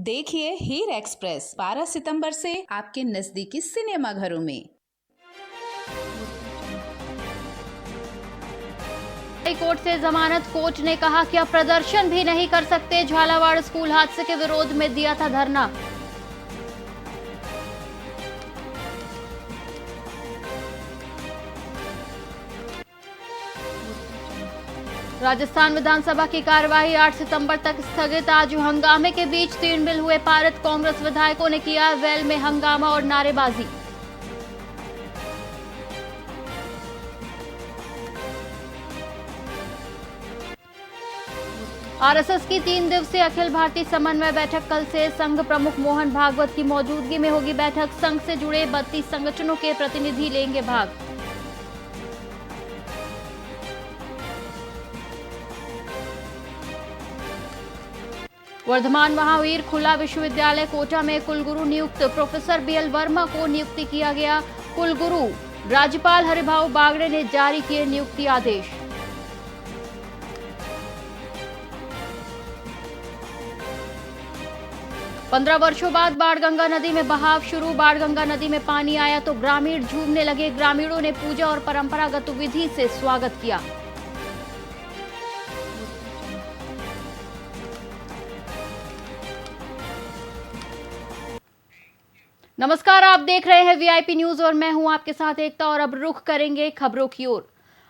देखिए हीर एक्सप्रेस 12 सितंबर से आपके नजदीकी सिनेमा घरों में। हाई कोर्ट से जमानत, कोर्ट ने कहा कि अब प्रदर्शन भी नहीं कर सकते। झालावाड़ स्कूल हादसे के विरोध में दिया था धरना। राजस्थान विधानसभा की कार्यवाही 8 सितंबर तक स्थगित। आज हंगामे के बीच 3 बिल हुए पारित। कांग्रेस विधायकों ने किया वेल में हंगामा और नारेबाजी। आरएसएस की 3 दिवसीय अखिल भारतीय समन्वय बैठक कल से। संघ प्रमुख मोहन भागवत की मौजूदगी में होगी बैठक। संघ से जुड़े 32 संगठनों के प्रतिनिधि लेंगे भाग। वर्धमान महावीर खुला विश्वविद्यालय कोटा में कुलगुरु नियुक्त। प्रोफेसर बीएल वर्मा को नियुक्ति किया गया कुलगुरु। राज्यपाल हरिभाऊ बागड़े ने जारी किए नियुक्ति आदेश। पंद्रह वर्षों बाद बाणगंगा नदी में बहाव शुरू। बाणगंगा नदी में पानी आया तो ग्रामीण झूमने लगे। ग्रामीणों ने पूजा और परंपरागत विधि से स्वागत किया। नमस्कार, आप देख रहे हैं वीआईपी न्यूज और मैं हूं आपके साथ एकता। और अब रुख करेंगे खबरों की ओर।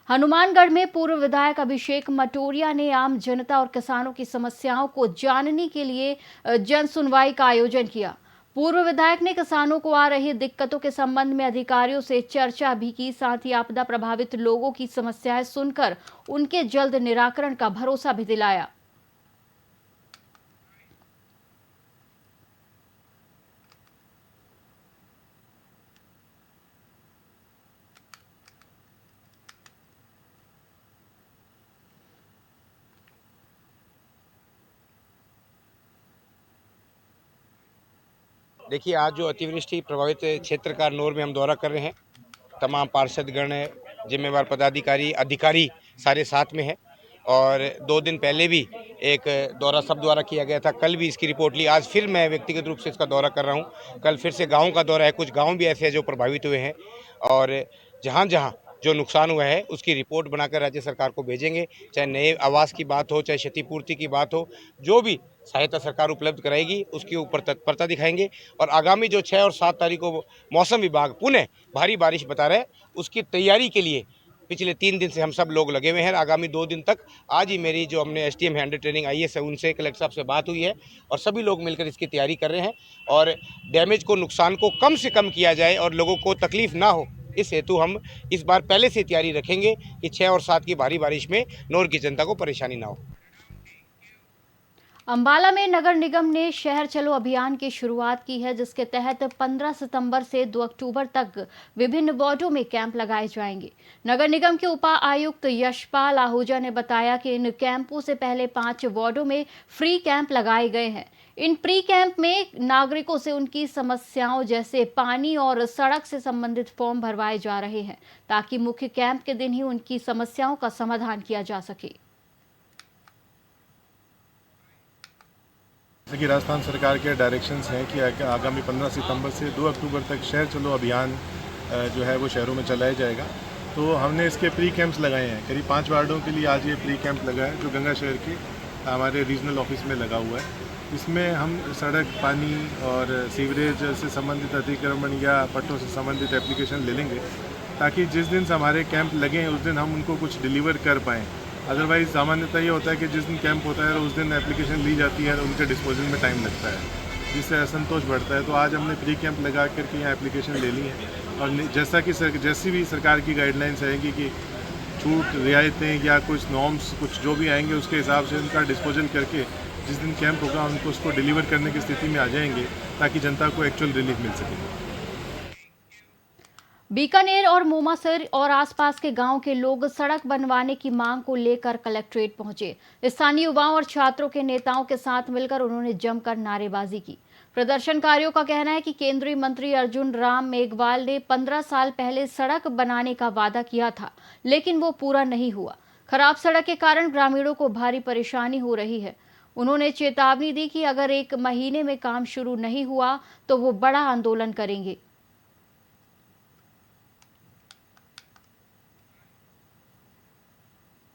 हनुमानगढ़ में पूर्व विधायक अभिषेक मटोरिया ने आम जनता और किसानों की समस्याओं को जानने के लिए जन सुनवाई का आयोजन किया। पूर्व विधायक ने किसानों को आ रही दिक्कतों के संबंध में अधिकारियों से चर्चा भी की। साथ ही आपदा प्रभावित लोगों की समस्याएं सुनकर उनके जल्द निराकरण का भरोसा भी दिलाया। देखिए, आज जो अतिवृष्टि प्रभावित क्षेत्र का नौर में हम दौरा कर रहे हैं। तमाम पार्षदगण, जिम्मेवार पदाधिकारी, अधिकारी सारे साथ में हैं। और 2 दिन पहले भी एक दौरा सब द्वारा किया गया था। कल भी इसकी रिपोर्ट ली। आज फिर मैं व्यक्तिगत रूप से इसका दौरा कर रहा हूँ। कल फिर से गाँव का दौरा है। कुछ गाँव भी ऐसे हैं जो प्रभावित हुए हैं और जहाँ जहाँ जो नुकसान हुआ है उसकी रिपोर्ट बनाकर राज्य सरकार को भेजेंगे। चाहे नए आवास की बात हो, चाहे क्षतिपूर्ति की बात हो, जो भी सहायता सरकार उपलब्ध कराएगी उसके ऊपर तत्परता दिखाएंगे। और आगामी जो 6 और 7 तारीख को मौसम विभाग पुनः भारी बारिश बता रहे हैं, उसकी तैयारी के लिए पिछले 3 दिन से हम सब लोग लगे हुए हैं। आगामी 2 दिन तक, आज ही मेरी जो हमने एसटीएम है, अंडर ट्रेनिंग आईएएस है, उनसे कलेक्टर साहब से बात हुई है और सभी लोग मिलकर इसकी तैयारी कर रहे हैं। और डैमेज को, नुकसान को कम से कम किया जाए और लोगों को तकलीफ ना हो, इस हेतु हम इस बार पहले से तैयारी रखेंगे कि 6 और 7 की भारी बारिश में नौर की जनता को परेशानी ना हो। अंबाला में नगर निगम ने शहर चलो अभियान की शुरुआत की है, जिसके तहत 15 सितंबर से 2 अक्टूबर तक विभिन्न वार्डों में कैंप लगाए जाएंगे। नगर निगम के उपायुक्त यशपाल आहूजा ने बताया कि इन कैंपों से पहले 5 वार्डों में फ्री कैंप लगाए गए हैं। इन प्री कैंप में नागरिकों से उनकी समस्याओं जैसे पानी और सड़क से संबंधित फॉर्म भरवाए जा रहे हैं, ताकि मुख्य कैंप के दिन ही उनकी समस्याओं का समाधान किया जा सके। जैसे कि राजस्थान सरकार के डायरेक्शंस हैं कि आगामी 15 सितंबर से 2 अक्टूबर तक शहर चलो अभियान जो है वो शहरों में चलाया जाएगा। तो हमने इसके प्री कैंप्स लगाए हैं। करीब 5 वार्डों के लिए आज ये प्री कैंप लगा है, जो गंगा शहर के हमारे रीजनल ऑफिस में लगा हुआ है। इसमें हम सड़क, पानी और सीवरेज से संबंधित अतिक्रमण या पट्टों से संबंधित एप्लीकेशन ले लेंगे, ताकि जिस दिन से हमारे कैंप लगे हैं उस दिन हम उनको कुछ डिलीवर कर पाएँ। अदरवाइज़ सामान्यतः ये होता है कि जिस दिन कैंप होता है उस दिन एप्लीकेशन ली जाती है और उनके डिस्पोजल में टाइम लगता है, जिससे असंतोष बढ़ता है। तो आज हमने प्री कैंप लगा करके यहाँ एप्लीकेशन ले ली है। और जैसा कि जैसी भी सरकार की गाइडलाइंस आएंगी कि छूट, रियायतें या कुछ नॉर्म्स, कुछ जो भी आएंगे उसके हिसाब से उनका डिस्पोजल करके जिस दिन कैंप होगा उनको उसको डिलीवर करने की स्थिति में आ जाएंगे, ताकि जनता को एक्चुअल रिलीफ मिल सके। बीकानेर और मोमासर और आसपास के गांव के लोग सड़क बनवाने की मांग को लेकर कलेक्ट्रेट पहुंचे। स्थानीय युवाओं और छात्रों के नेताओं के साथ मिलकर उन्होंने जमकर नारेबाजी की। प्रदर्शनकारियों का कहना है कि केंद्रीय मंत्री अर्जुन राम मेघवाल ने 15 साल पहले सड़क बनाने का वादा किया था, लेकिन वो पूरा नहीं हुआ। खराब सड़क के कारण ग्रामीणों को भारी परेशानी हो रही है। उन्होंने चेतावनी दी कि अगर 1 महीने में काम शुरू नहीं हुआ तो वो बड़ा आंदोलन करेंगे।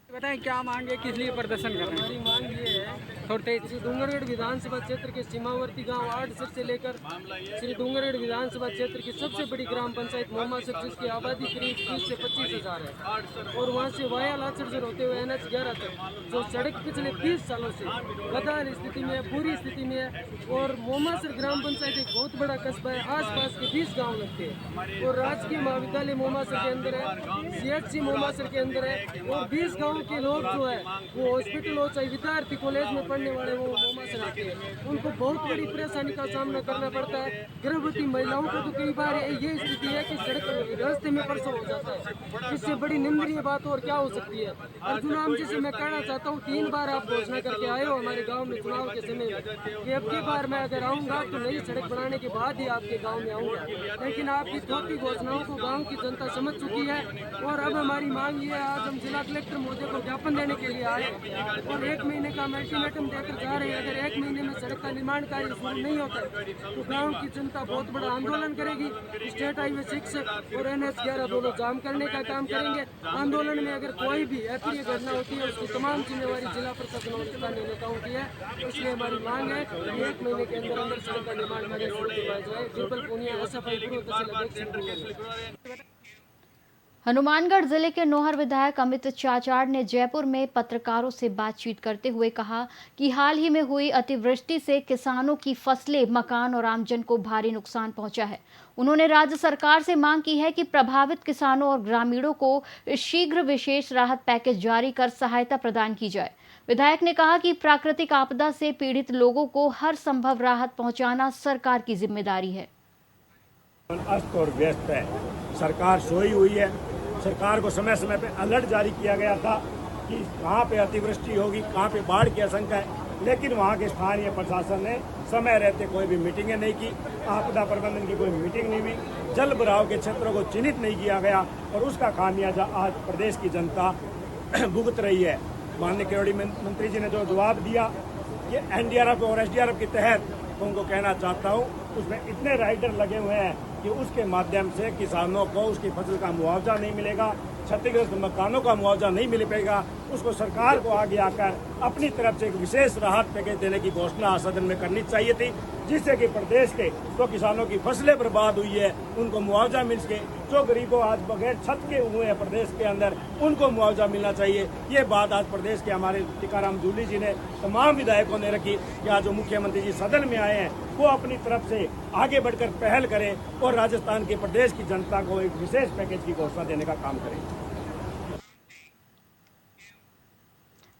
बताएं क्या मांग है, किस लिए प्रदर्शन कर रहे हैं? हमारी मांग ये है, श्री डूंगरगढ़ विधानसभा क्षेत्र के सीमावर्ती गांव 8 से लेकर श्री डूंगरगढ़ विधानसभा क्षेत्र की सबसे बड़ी ग्राम पंचायत मोमासर, जिसकी आबादी करीब 30 से 25 हज़ार है, और वहां से वाया लाचर होते हुए NH 11 तक जो सड़क पिछले 30 सालों से बदहाल स्थिति में है, बुरी स्थिति में है। और मोमासर ग्राम पंचायत एक बहुत बड़ा कस्बा है, आसपास के 20 गाँव लगते हैं, और राजकीय महाविद्यालय मोमासर के अंदर है, CHC मोमासर के अंदर है, और 20 गाँव के लोग जो है वो हॉस्पिटल हो चाहे विद्यार्थी कॉलेज में पढ़ने वाले वो मोमासर आते हैं, उनको बहुत बड़ी परेशानी का सामना करना पड़ता है। गर्भवती महिलाओं को तो कई बार ये स्थिति है कि सड़क रास्ते में प्रसव हो जाता है। इससे बड़ी निंदनीय बात और क्या हो सकती है। अर्जुन राम जी से मैं कहना चाहता हूँ, 3 बार आप घोषणा करके आए हो हमारे गाँव में चुनाव के समय में कि अब की बार मैं अगर आऊँगा तो नई सड़क बनाने के बाद ही आपके गाँव में आऊँगा, लेकिन आपकी थोड़ी घोषणाओं को गाँव की जनता समझ चुकी है। और अब हमारी मांग ये है, आज हम जिला कलेक्टर महोदय को ज्ञापन देने के लिए आए और 1 महीने का अल्टीमेटम देकर जा रहे हैं। अगर 1 महीने में सड़क का निर्माण कार्य शुरू नहीं होता तो गांव की जनता बहुत बड़ा आंदोलन करेगी। स्टेट हाईवे 6 और NH 11 दोनों जाम करने का काम करेंगे। आंदोलन में अगर कोई भी अप्रिय घटना होती है उसकी तमाम जिम्मेवारी जिला प्रशासन और स्थानीय नेताओं की है। इसलिए हमारी मांग है कि 1 महीने के अंदर अंदर सड़क का निर्माण कार्य शुरू करवाया जाए। बिरबल पूनिया, SFI पूर्व तहसील अध्यक्ष। हनुमानगढ़ जिले के नौहर विधायक अमित चाचाड़ ने जयपुर में पत्रकारों से बातचीत करते हुए कहा कि हाल ही में हुई अतिवृष्टि से किसानों की फसलें, मकान और आमजन को भारी नुकसान पहुंचा है। उन्होंने राज्य सरकार से मांग की है कि प्रभावित किसानों और ग्रामीणों को शीघ्र विशेष राहत पैकेज जारी कर सहायता प्रदान की जाए। विधायक ने कहा कि प्राकृतिक आपदा से पीड़ित लोगों को हर संभव राहत पहुंचाना सरकार की जिम्मेदारी है। अस्त और व्यस्त है, सरकार सोई हुई है। सरकार को समय समय पे अलर्ट जारी किया गया था कि कहाँ पे अतिवृष्टि होगी, कहाँ पे बाढ़ की आशंका है, लेकिन वहाँ के स्थानीय प्रशासन ने समय रहते कोई भी मीटिंगें नहीं की, आपदा प्रबंधन की कोई मीटिंग नहीं हुई, जल भराव के क्षेत्रों को चिन्हित नहीं किया गया और उसका खामियाजा आज प्रदेश की जनता भुगत रही है। माननीय केवड़ी मंत्री जी ने जो जवाब दिया कि NDRF और SDRF के तहत, तो उनको कहना चाहता हूँ उसमें इतने राइडर लगे हुए हैं कि उसके माध्यम से किसानों को उसकी फसल का मुआवजा नहीं मिलेगा, क्षतिग्रस्त मकानों का मुआवजा नहीं मिल पाएगा। उसको सरकार को आगे आकर अपनी तरफ से एक विशेष राहत पैकेज देने की घोषणा सदन में करनी चाहिए थी, जिससे कि प्रदेश के जो किसानों की फसलें बर्बाद हुई है उनको मुआवजा मिल सके। जो गरीबों आज बगैर छत के हुए हैं प्रदेश के अंदर, उनको मुआवजा मिलना चाहिए। ये बात आज प्रदेश के हमारे टीकाराम जूली जी ने तमाम विधायकों ने रखी कि आज जो मुख्यमंत्री जी सदन में आए हैं वो अपनी तरफ से आगे बढ़कर पहल करें और राजस्थान के प्रदेश की जनता को एक विशेष पैकेज की घोषणा देने का काम करें।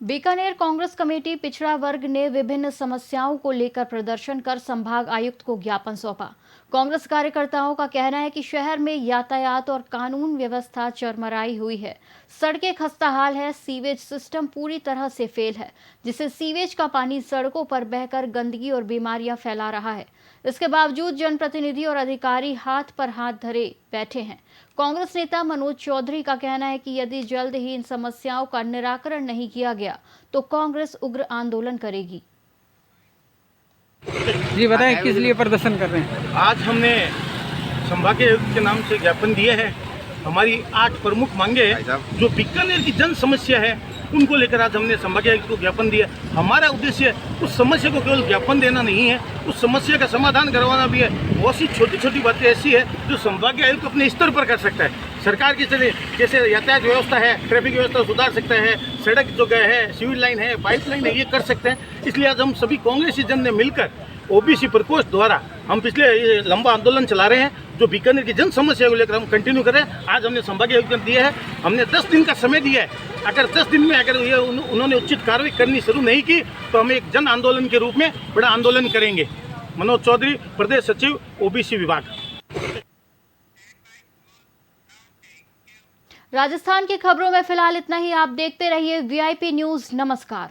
बीकानेर कांग्रेस कमेटी पिछड़ा वर्ग ने विभिन्न समस्याओं को लेकर प्रदर्शन कर संभाग आयुक्त को ज्ञापन सौंपा। कांग्रेस कार्यकर्ताओं का कहना है कि शहर में यातायात और कानून व्यवस्था चरमराई हुई है, सड़कें खस्ताहाल है, सीवेज सिस्टम पूरी तरह से फेल है, जिससे सीवेज का पानी सड़कों पर बहकर गंदगी और बीमारियां फैला रहा है। इसके बावजूद जनप्रतिनिधि और अधिकारी हाथ पर हाथ धरे बैठे हैं। कांग्रेस नेता मनोज चौधरी का कहना है कि यदि जल्द ही इन समस्याओं का निराकरण नहीं किया गया तो कांग्रेस उग्र आंदोलन करेगी। जी बताएं किस लिए प्रदर्शन कर रहे हैं? आज हमने संभागीय आयुक्त के नाम से ज्ञापन दिए हैं। हमारी 8 प्रमुख मांगे हैं जो बीकानेर की जन समस्या है उनको लेकर आज हमने संभागीय आयुक्त को ज्ञापन दिया। हमारा उद्देश्य उस समस्या को केवल ज्ञापन देना नहीं है, उस समस्या का समाधान करवाना भी है। बहुत सी छोटी छोटी बातें ऐसी है जो संभागीय आयुक्त अपने स्तर पर कर सकता है। सरकार की जैसे यातायात व्यवस्था है, ट्रैफिक व्यवस्था सुधार सकता है, सड़क जो गए है, सिविल लाइन है, पाइपलाइन है, ये कर सकते हैं। इसलिए आज हम सभी कांग्रेसी जन ने मिलकर OBC प्रकोष्ठ द्वारा हम पिछले लंबा आंदोलन चला रहे हैं जो बीकानेर की जन समस्या को लेकर हम कंटिन्यू कर रहे हैं। आज हमने संभागीय आयुक्त को दिया है, हमने 10 दिन का समय दिया है। अगर 10 दिन में अगर ये उन्होंने उचित कार्रवाई करनी शुरू नहीं की तो हम एक जन आंदोलन के रूप में बड़ा आंदोलन करेंगे। मनोज चौधरी, प्रदेश सचिव OBC विभाग। राजस्थान की खबरों में फिलहाल इतना ही। आप देखते रहिए VIP न्यूज। नमस्कार।